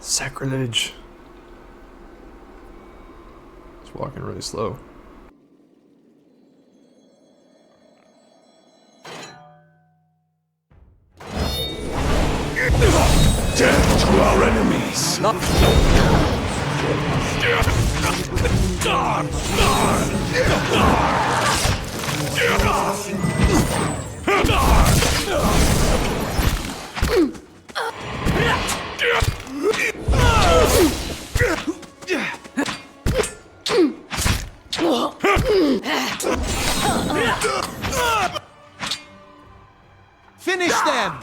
Sacrilege. Just walking really slow. Death to our enemies! Finish them!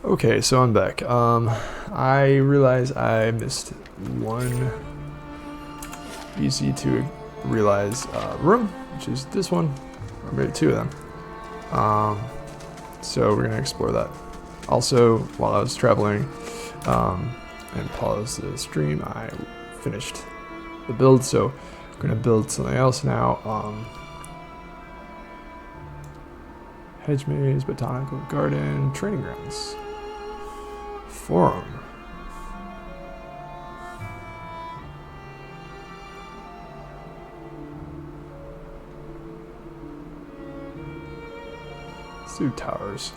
Okay, so I'm back. I realize I missed one easy to realize room, which is this one, or maybe two of them. So we're gonna explore that. Also, while I was traveling and paused the stream, I finished the build, so I'm gonna build something else now. Hedge maze, botanical garden, training grounds. Forum. Let's do towers.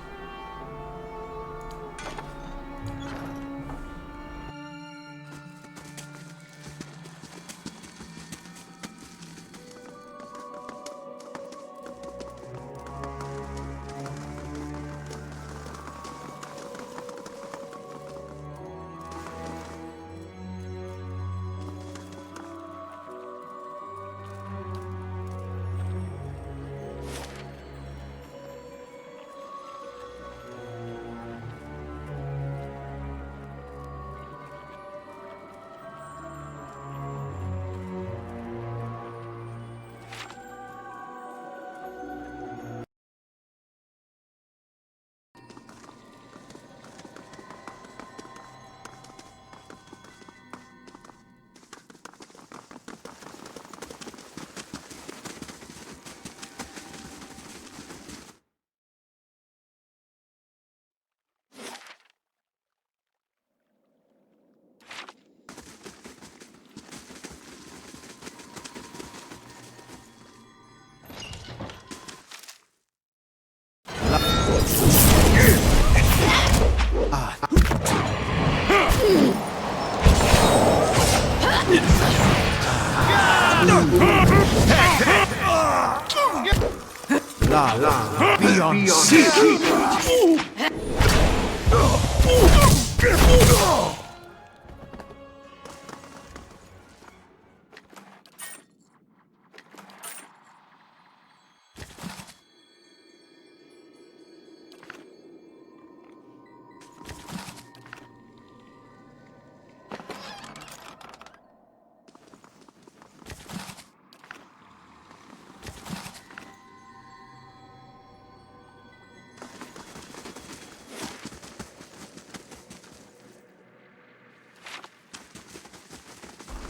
love beyond sea.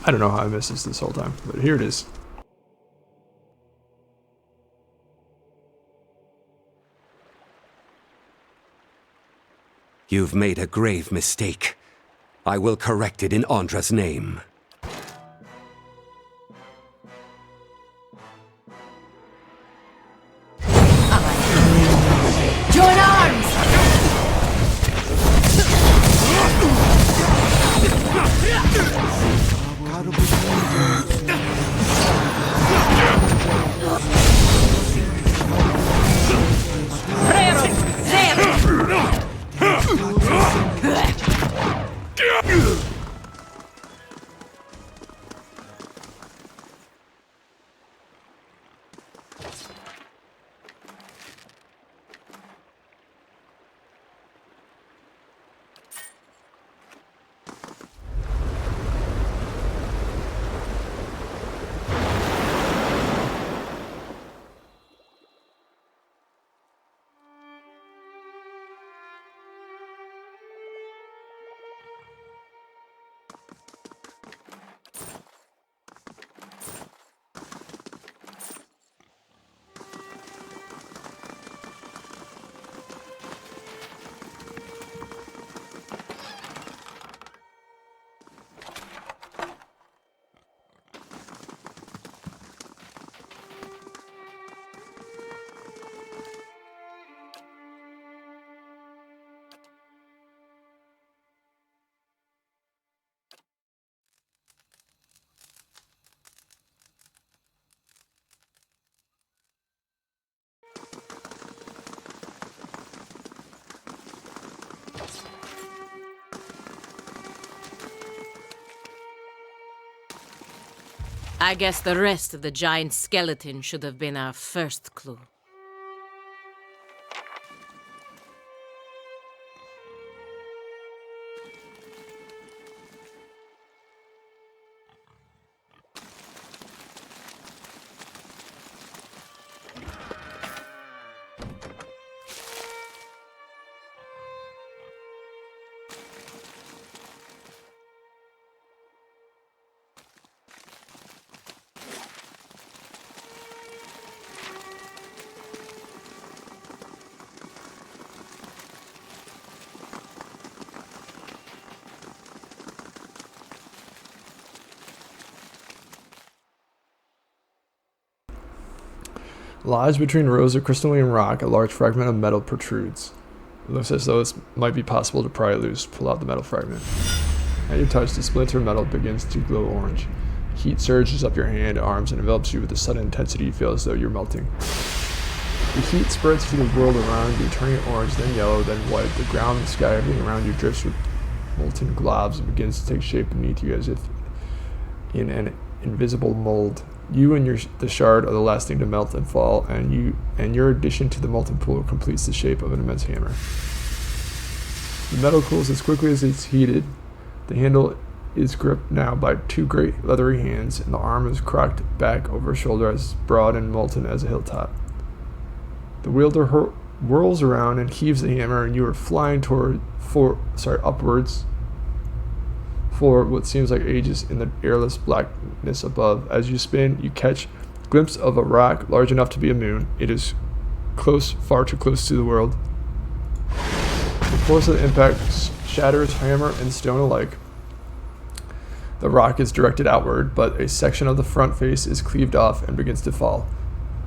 I don't know how I missed this whole time, but here it is. You've made a grave mistake. I will correct it in Ondra's name. Join arms! I guess the rest of the giant skeleton should have been our first clue. Lodged between rows of crystalline rock, a large fragment of metal protrudes. It looks as though it might be possible to pry it loose. Pull out the metal fragment. At your touch, the splinter of metal begins to glow orange. Heat surges up your hand, arms, and envelops you with a sudden intensity you feel as though you're melting. The heat spreads to the world around you, turning it orange, then yellow, then white. The ground, the sky, everything around you drifts with molten globs and begins to take shape beneath you as if in an invisible mold. You and the shard are the last thing to melt and fall, and your addition to the molten pool completes the shape of an immense hammer. The metal cools as quickly as it's heated. The handle is gripped now by two great leathery hands, and the arm is cocked back over a shoulder as broad and molten as a hilltop. The wielder whirls around and heaves the hammer, and you are flying upwards for what seems like ages in the airless blackness above. As you spin, you catch a glimpse of a rock large enough to be a moon. It is close, far too close to the world. The force of the impact shatters hammer and stone alike. The rock is directed outward, but a section of the front face is cleaved off and begins to fall,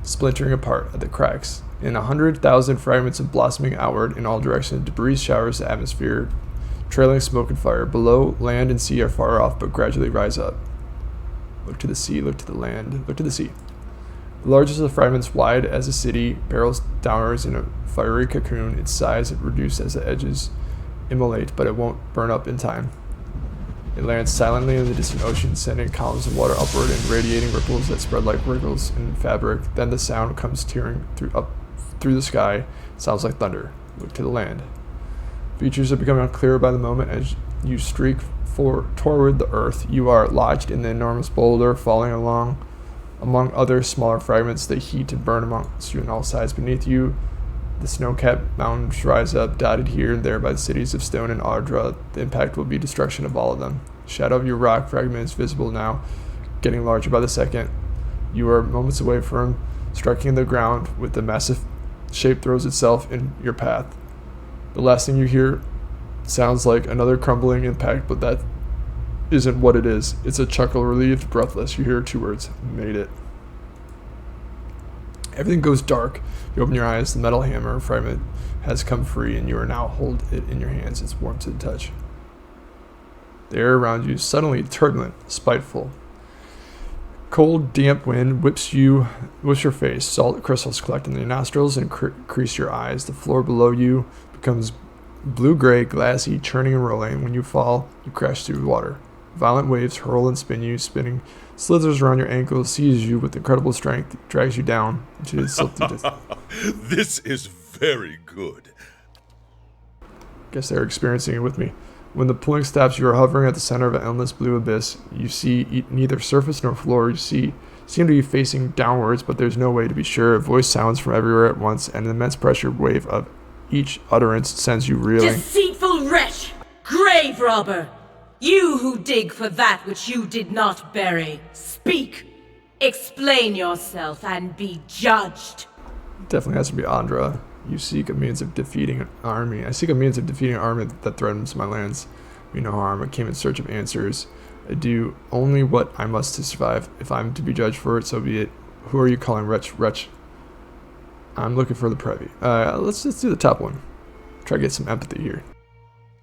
splintering apart at the cracks. In 100,000 fragments of blossoming outward in all directions, debris showers the atmosphere, trailing smoke and fire. Below, land and sea are far off, but gradually rise up. Look to the sea, look to the land, look to the sea. The largest of the fragments, wide as a city, barrels downwards in a fiery cocoon. Its size it reduced as the edges immolate, but it won't burn up in time. It lands silently in the distant ocean, sending columns of water upward and radiating ripples that spread like wrinkles in fabric. Then the sound comes tearing through the sky. It sounds like thunder. Look to the land. Features are becoming clearer by the moment as you streak toward the earth. You are lodged in the enormous boulder, falling along among other smaller fragments. They heat and burn amongst you on all sides. Beneath you, the snow-capped mountains rise up, dotted here and there by the cities of stone and Ondra. The impact will be destruction of all of them. The shadow of your rock fragment is visible now, getting larger by the second. You are moments away from striking the ground with the massive shape throws itself in your path. The last thing you hear sounds like another crumbling impact, but that isn't what it is. It's a chuckle, relieved, breathless. You hear 2 words: made it. Everything goes dark. You open your eyes. The metal hammer fragment has come free, and you are now hold it in your hands. It's warm to the touch. The air around you is suddenly turbulent, spiteful. Cold, damp wind whips your face. Salt crystals collect in your nostrils and crease your eyes. The floor below you becomes blue-gray, glassy, churning and rolling. When you fall, you crash through water. Violent waves hurl and spin you, spinning slithers around your ankles, seizes you with incredible strength, drags you down into the silty distance. This is very good. Guess they're experiencing it with me. When the pulling stops, you are hovering at the center of an endless blue abyss. You see neither surface nor floor. You seem to be facing downwards, but there's no way to be sure. A voice sounds from everywhere at once, and an immense pressure wave of each utterance sends you reeling. Deceitful wretch! Grave robber! You who dig for that which you did not bury. Speak! Explain yourself and be judged. Definitely has to be Ondra. You seek a means of defeating an army. I seek a means of defeating an army that threatens my lands. Me no harm. I came in search of answers. I do only what I must to survive. If I'm to be judged for it, so be it. Who are you calling wretch? I'm looking for the privy. Let's just do the top one. Try to get some empathy here.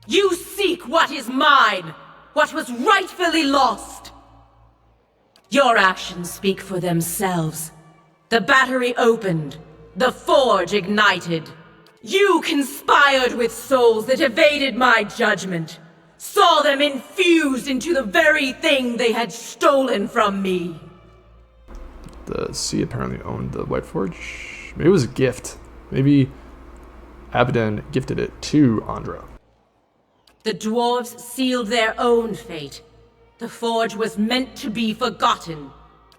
You seek what is mine, what was rightfully lost. Your actions speak for themselves. The battery opened, the forge ignited. You conspired with souls that evaded my judgment, saw them infused into the very thing they had stolen from me. The sea apparently owned the White Forge. Maybe it was a gift. Maybe Abaddon gifted it to Ondra. The dwarves sealed their own fate. The forge was meant to be forgotten.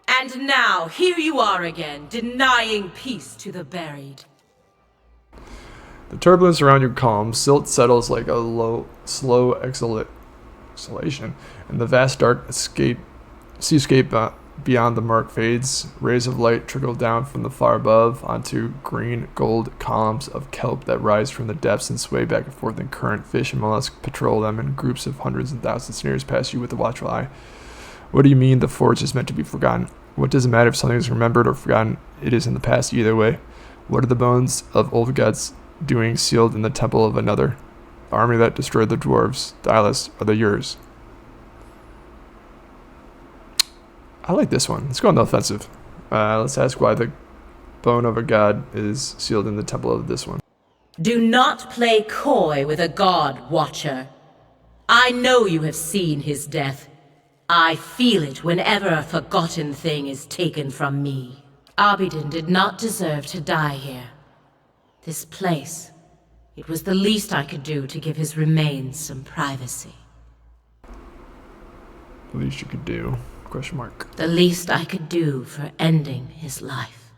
And now, here you are again, denying peace to the buried. The turbulence around you calms. Silt settles like a slow exhalation, and the vast dark seascape beyond the murk fades. Rays of light trickle down from the far above onto green gold columns of kelp that rise from the depths and sway back and forth in current. Fish and mollusks patrol them in groups of hundreds and thousands, sneers past you with a watchful eye. What do you mean the forge is meant to be forgotten? What does it matter if something is remembered or forgotten? It is in the past either way. What are the bones of old gods doing sealed in the temple of another? The army that destroyed the dwarves, Dylus, are they yours? I like this one. Let's go on the offensive. Let's ask why the bone of a god is sealed in the temple of this one. Do not play coy with a god, Watcher. I know you have seen his death. I feel it whenever a forgotten thing is taken from me. Abaddon did not deserve to die here. This place, it was the least I could do to give his remains some privacy. The least you could do. Question mark. The least I could do for ending his life.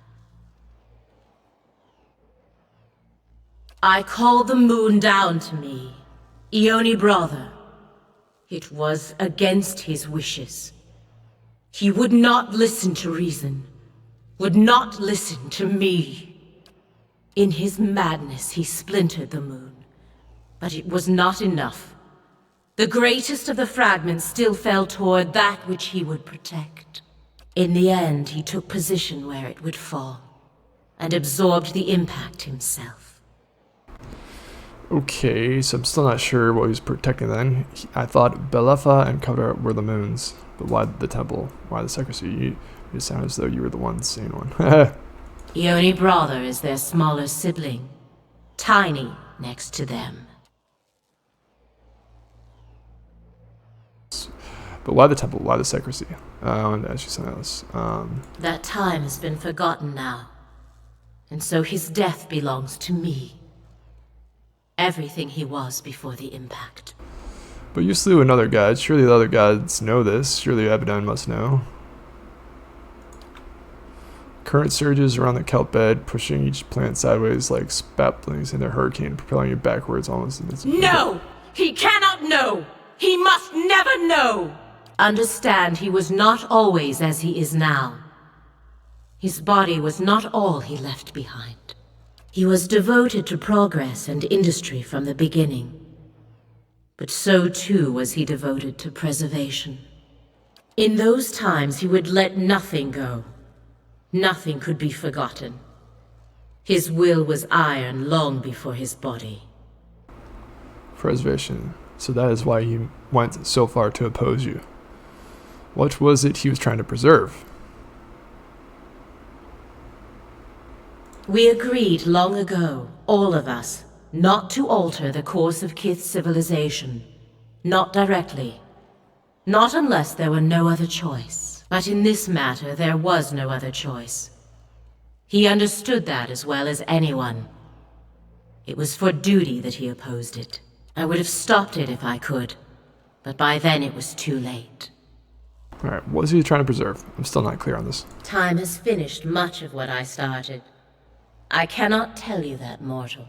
I called the moon down to me, Ioni brother. It was against his wishes. He would not listen to reason, would not listen to me. In his madness, he splintered the moon, but it was not enough. The greatest of the fragments still fell toward that which he would protect. In the end, he took position where it would fall, and absorbed the impact himself. Okay, so I'm still not sure what he was protecting then. I thought Belefa and Kota were the moons, but why the temple? Why the secrecy? You sound as though you were the one sane one. Eoni brother is their smaller sibling, tiny next to them. But why the temple? Why the secrecy? I wanted to ask you something else. That time has been forgotten now, and so his death belongs to me. Everything he was before the impact. But you slew another god. Surely the other gods know this. Surely Abaddon must know. Current surges around the kelp bed, pushing each plant sideways like spatlings in a hurricane, propelling you backwards almost invincible. No! He cannot know! He must never know! Understand, he was not always as he is now. His body was not all he left behind. He was devoted to progress and industry from the beginning. But so too was he devoted to preservation. In those times he would let nothing go. Nothing could be forgotten. His will was iron long before his body. Preservation. So that is why he went so far to oppose you. What was it he was trying to preserve? We agreed long ago, all of us, not to alter the course of Kith's civilization. Not directly. Not unless there were no other choice. But in this matter, there was no other choice. He understood that as well as anyone. It was for duty that he opposed it. I would have stopped it if I could, but by then it was too late. Alright, what was he trying to preserve? I'm still not clear on this. Time has finished much of what I started. I cannot tell you that, mortal,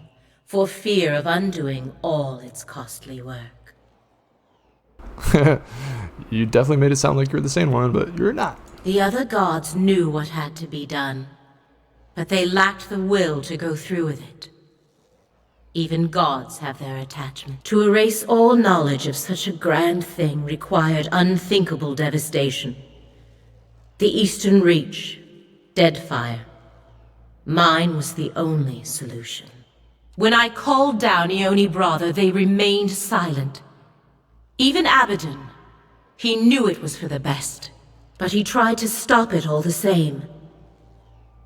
for fear of undoing all its costly work. You definitely made it sound like you're the sane one, but you're not. The other gods knew what had to be done, but they lacked the will to go through with it. Even gods have their attachment. To erase all knowledge of such a grand thing required unthinkable devastation. The Eastern Reach, Deadfire. Mine was the only solution. When I called down Eoni brother, they remained silent. Even Abaddon. He knew it was for the best, but he tried to stop it all the same.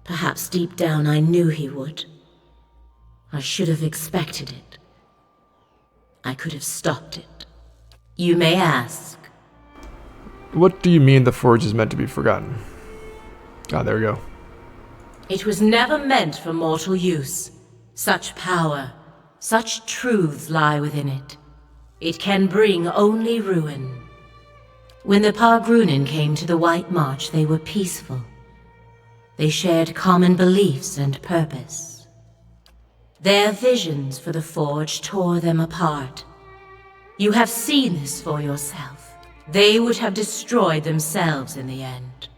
Perhaps deep down I knew he would. I should have expected it. I could have stopped it. You may ask. What do you mean the Forge is meant to be forgotten? Ah, there we go. It was never meant for mortal use. Such power, such truths lie within it. It can bring only ruin. When the Pargrunin came to the White March, they were peaceful. They shared common beliefs and purpose. Their visions for the Forge tore them apart. You have seen this for yourself. They would have destroyed themselves in the end.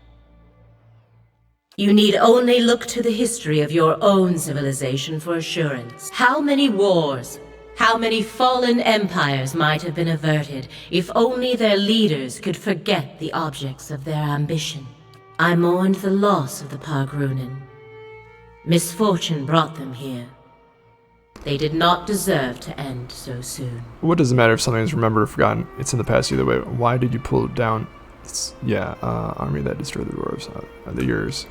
You need only look to the history of your own civilization for assurance. How many wars, how many fallen empires might have been averted if only their leaders could forget the objects of their ambition. I mourned the loss of the Pargrunin. Misfortune brought them here. They did not deserve to end so soon. What does it matter if something is remembered or forgotten? It's in the past either way. Why did you pull down? Army that destroyed the dwarves. They're yours.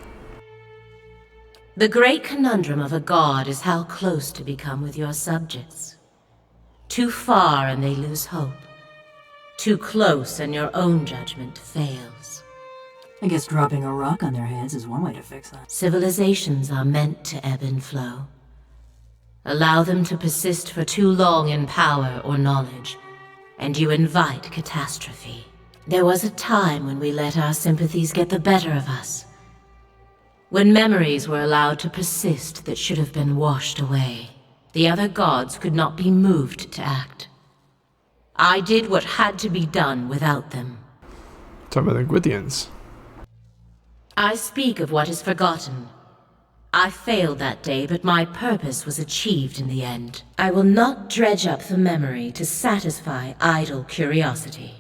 The great conundrum of a god is how close to become with your subjects. Too far and they lose hope. Too close and your own judgment fails. I guess dropping a rock on their heads is one way to fix that. Civilizations are meant to ebb and flow. Allow them to persist for too long in power or knowledge, and you invite catastrophe. There was a time when we let our sympathies get the better of us. When memories were allowed to persist that should have been washed away. The other gods could not be moved to act. I did what had to be done without them. Talking about the Gwithians. I speak of what is forgotten. I failed that day, but my purpose was achieved in the end. I will not dredge up the memory to satisfy idle curiosity.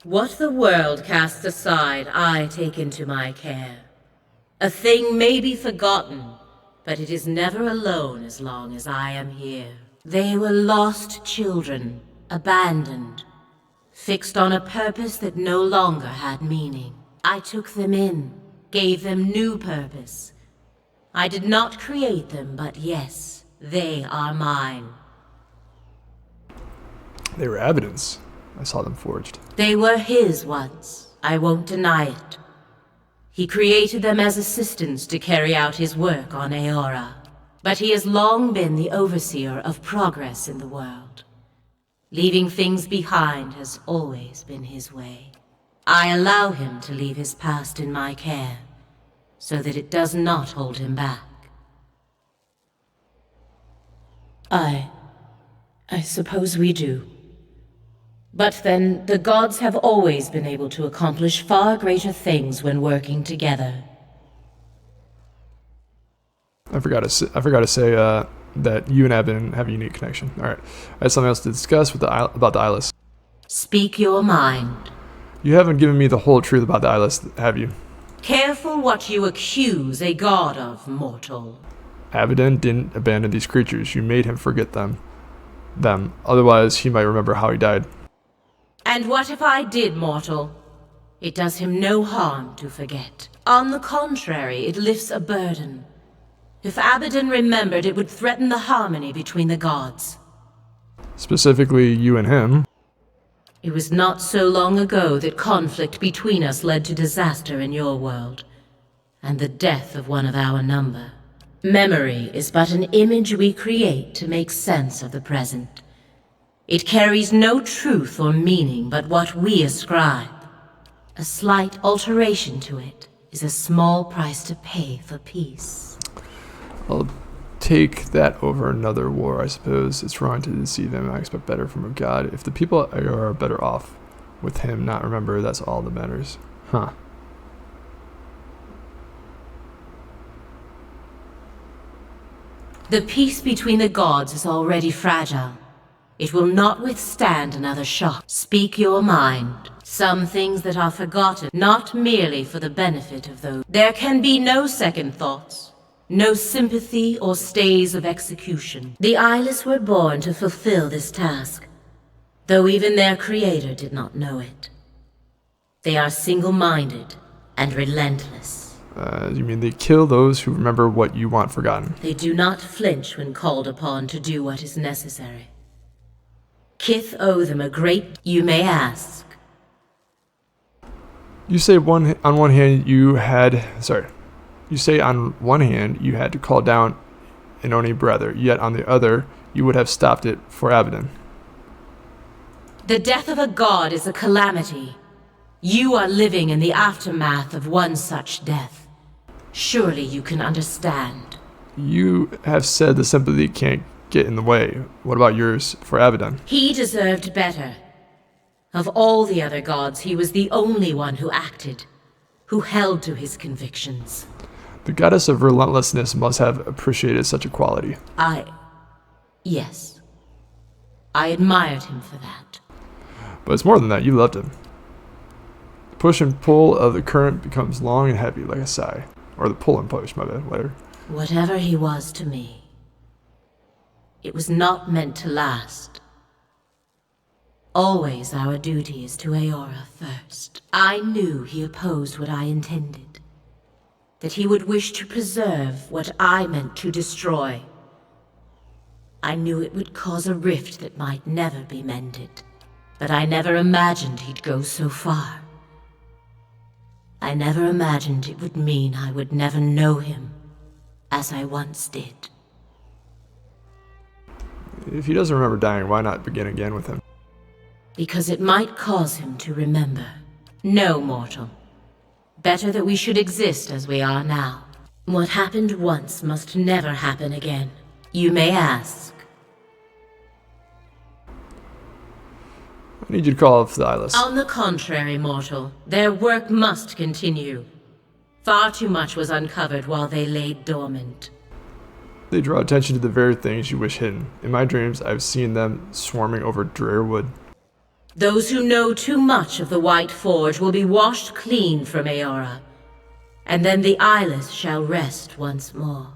What the world casts aside, I take into my care. A thing may be forgotten, but it is never alone as long as I am here. They were lost children, abandoned, fixed on a purpose that no longer had meaning. I took them in, gave them new purpose. I did not create them, but yes, they are mine. They were evidence. I saw them forged. They were his once. I won't deny it. He created them as assistants to carry out his work on Eora. But he has long been the overseer of progress in the world. Leaving things behind has always been his way. I allow him to leave his past in my care, so that it does not hold him back. I suppose we do. But then, the gods have always been able to accomplish far greater things when working together. I forgot to say that you and Abaddon have a unique connection. All right, I have something else to discuss about the eyeless. Speak your mind. You haven't given me the whole truth about the eyeless, have you? Careful what you accuse a god of, mortal. Abaddon didn't abandon these creatures. You made him forget them. Otherwise, he might remember how he died. And what if I did, mortal? It does him no harm to forget. On the contrary, it lifts a burden. If Abaddon remembered, it would threaten the harmony between the gods. Specifically, you and him. It was not so long ago that conflict between us led to disaster in your world, and the death of one of our number. Memory is but an image we create to make sense of the present. It carries no truth or meaning but what we ascribe. A slight alteration to it is a small price to pay for peace. I'll take that over another war, I suppose. It's wrong to deceive him. I expect better from a god. If the people are better off with him, not remember, that's all that matters. Huh. The peace between the gods is already fragile. It will not withstand another shock. Speak your mind. Some things that are forgotten, not merely for the benefit of those. There can be no second thoughts. No sympathy or stays of execution. The eyeless were born to fulfill this task, though even their creator did not know it. They are single-minded and relentless. You mean they kill those who remember what you want forgotten? They do not flinch when called upon to do what is necessary. Kith owe them a great, you may ask. You say on one hand you had to call down an Oni brother, yet on the other, you would have stopped it for Abaddon. The death of a god is a calamity. You are living in the aftermath of one such death. Surely you can understand. You have said the sympathy can't get in the way. What about yours for Abaddon? He deserved better. Of all the other gods, he was the only one who acted, who held to his convictions. The goddess of relentlessness must have appreciated such a quality. Yes. I admired him for that. But it's more than that, you loved him. The push and pull of the current becomes long and heavy like a sigh. Or the pull and push, my bad, Lair. Whatever he was to me, it was not meant to last. Always our duty is to Eora first. I knew he opposed what I intended. That he would wish to preserve what I meant to destroy. I knew it would cause a rift that might never be mended. But I never imagined he'd go so far. I never imagined it would mean I would never know him, as I once did. If he doesn't remember dying, why not begin again with him? Because it might cause him to remember. No, mortal. Better that we should exist as we are now. What happened once must never happen again. You may ask. I need you to call off the eyeless. On the contrary, mortal. Their work must continue. Far too much was uncovered while they lay dormant. They draw attention to the very things you wish hidden. In my dreams, I've seen them swarming over Drearwood. Those who know too much of the White Forge will be washed clean from Eora, and then the eyeless shall rest once more.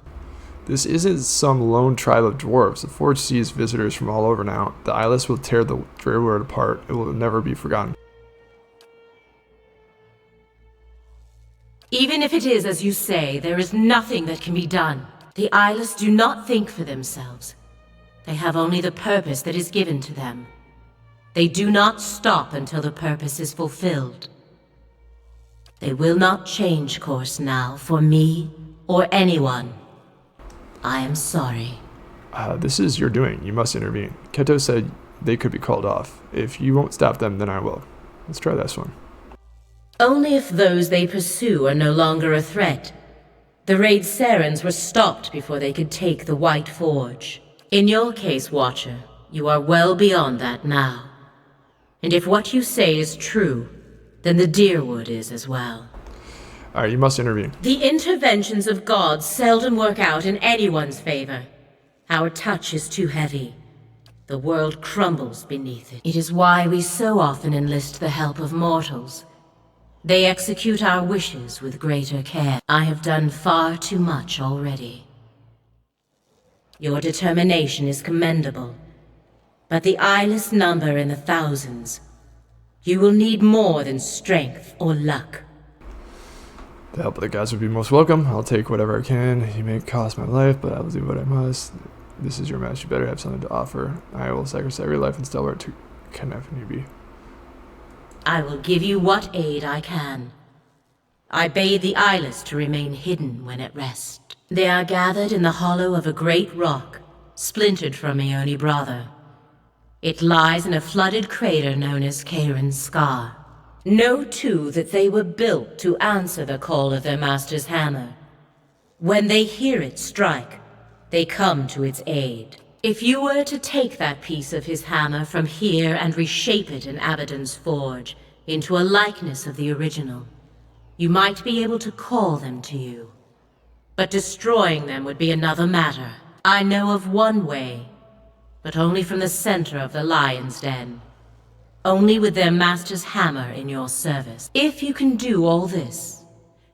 This isn't some lone tribe of dwarves. The Forge sees visitors from all over now. The eyeless will tear the drear world apart. It will never be forgotten. Even if it is as you say, there is nothing that can be done. The eyeless do not think for themselves. They have only the purpose that is given to them. They do not stop until the purpose is fulfilled. They will not change course now for me or anyone. I am sorry. This is your doing. You must intervene. Kaoto said they could be called off. If you won't stop them, then I will. Let's try this one. Only if those they pursue are no longer a threat. The raid Sarens were stopped before they could take the White Forge. In your case, Watcher, you are well beyond that now. And if what you say is true, then the Deerwood is as well. Alright, you must intervene. The interventions of gods seldom work out in anyone's favor. Our touch is too heavy. The world crumbles beneath it. It is why we so often enlist the help of mortals. They execute our wishes with greater care. I have done far too much already. Your determination is commendable, but the eyeless number in the thousands. You will need more than strength or luck. The help of the gods would be most welcome. I'll take whatever I can. You may cost my life, but I will do what I must. This is your match. You better have something to offer. I will sacrifice every life and stalwart to Kenefnibi. I will give you what aid I can. I bade the eyeless to remain hidden when at rest. They are gathered in the hollow of a great rock, splintered from Eoni Brother. It lies in a flooded crater known as Kairin's Scar. Know, too, that they were built to answer the call of their master's hammer. When they hear it strike, they come to its aid. If you were to take that piece of his hammer from here and reshape it in Abaddon's forge into a likeness of the original, you might be able to call them to you. But destroying them would be another matter. I know of one way, but only from the center of the Lion's Den. Only with their master's hammer in your service. If you can do all this,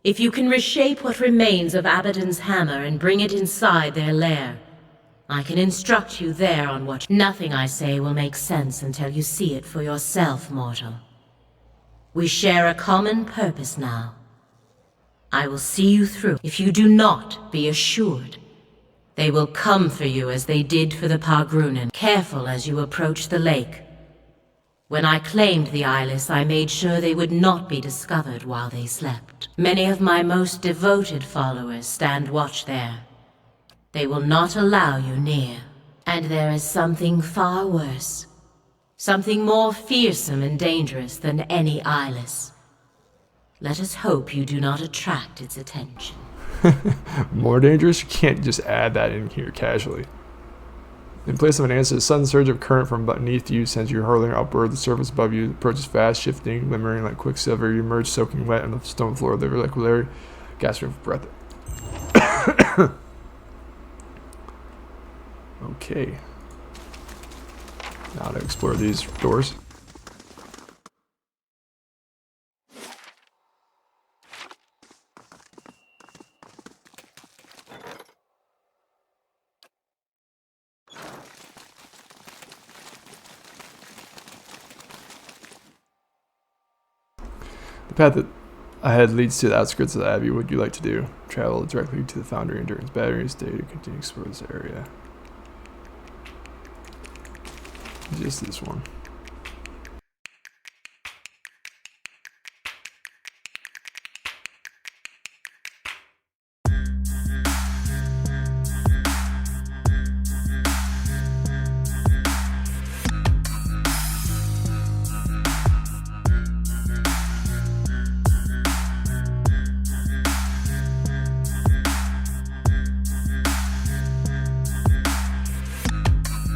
if you can reshape what remains of Abaddon's hammer and bring it inside their lair, I can instruct you there on what— Nothing I say will make sense until you see it for yourself, mortal. We share a common purpose now. I will see you through. If you do not, be assured, they will come for you as they did for the Pargrunen. Careful as you approach the lake. When I claimed the eyeless, I made sure they would not be discovered while they slept. Many of my most devoted followers stand watch there. They will not allow you near. And there is something far worse. Something more fearsome and dangerous than any eyeless. Let us hope you do not attract its attention. More dangerous? You can't just add that in here casually. In place of an answer, a sudden surge of current from beneath you sends you hurling upward. The surface above you approaches fast, shifting, glimmering like quicksilver. You emerge soaking wet on the stone floor of the Reliquary, gasping for breath. Okay. Now to explore these doors. The path that ahead leads to the outskirts of the Abbey. What would you like to do? Travel directly to the Foundry Endurance Battery. Stay to continue to explore this area. Just this one.